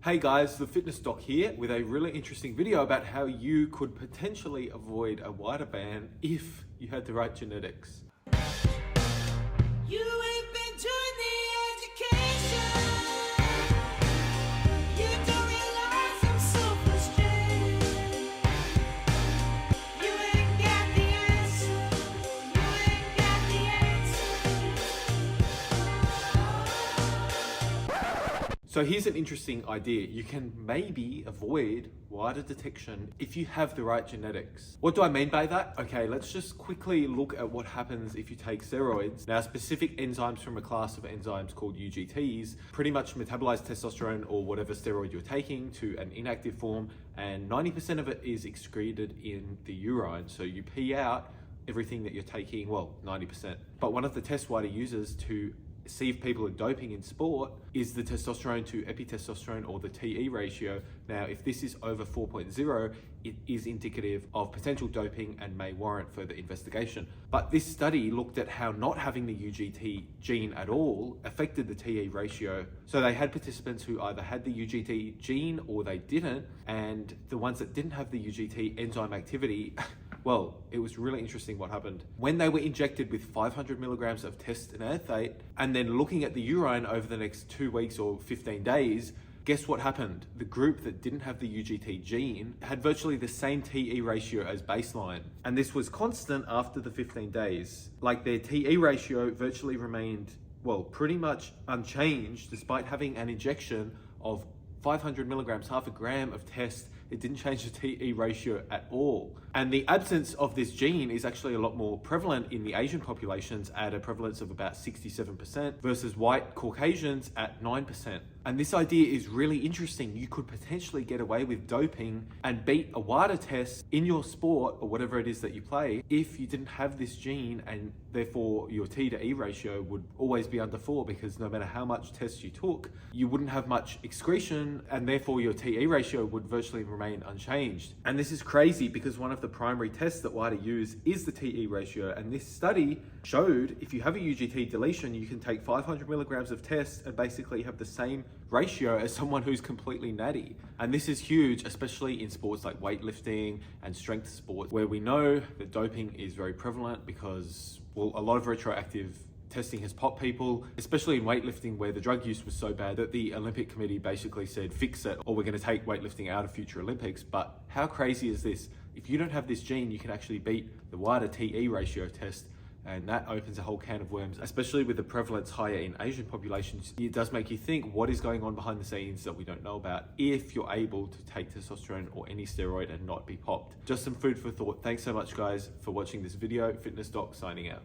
Hey guys, the Fitness Doc here with a really interesting video about how you could potentially avoid a wada ban if you had the right genetics. You ain't been doing the education. You don't realize I'm so frustrated. You ain't got the answer. You ain't got the answer. So here's an interesting idea. You can maybe avoid wada detection if you have the right genetics. What do I mean by that? Okay, let's just quickly look at what happens if you take steroids. Now, specific enzymes from a class of enzymes called UGTs pretty much metabolize testosterone or whatever steroid you're taking to an inactive form, and 90% of it is excreted in the urine. So you pee out everything that you're taking, well, 90%. But one of the tests WADA uses to see if people are doping in sport is the testosterone to epitestosterone, or the TE ratio. Now, if this is over 4.0, it is indicative of potential doping and may warrant further investigation. But this study looked at how not having the UGT gene at all affected the TE ratio. So they had participants who either had the UGT gene or they didn't, and the ones that didn't have the UGT enzyme activity well, it was really interesting what happened. When they were injected with 500 milligrams of testanethate and then looking at the urine over the next 2 weeks or 15 days, guess what happened? The group that didn't have the UGT gene had virtually the same TE ratio as baseline. And this was constant after the 15 days. Like, their TE ratio virtually remained, well, pretty much unchanged despite having an injection of 500 milligrams, half a gram of test. It didn't change the TE ratio at all. And the absence of this gene is actually a lot more prevalent in the Asian populations at a prevalence of about 67% versus white Caucasians at 9%. And this idea is really interesting. You could potentially get away with doping and beat a WADA test in your sport or whatever it is that you play if you didn't have this gene, and therefore your T to E ratio would always be under 4, because no matter how much tests you took, you wouldn't have much excretion, and therefore your TE ratio would virtually remain unchanged. And this is crazy because one of the primary tests that WADA use is the TE ratio, and this study showed if you have a UGT deletion, you can take 500 milligrams of test and basically have the same ratio as someone who's completely natty. And this is huge, especially in sports like weightlifting and strength sports, where we know that doping is very prevalent because, well, a lot of retroactive testing has popped people, especially in weightlifting, where the drug use was so bad that the Olympic Committee basically said, fix it, or we're going to take weightlifting out of future Olympics. But how crazy is this? If you don't have this gene, you can actually beat the WADA TE ratio test, and that opens a whole can of worms, especially with the prevalence higher in Asian populations. It does make you think, what is going on behind the scenes that we don't know about if you're able to take testosterone or any steroid and not be popped? Just some food for thought. Thanks so much, guys, for watching this video. Fitness Doc signing out.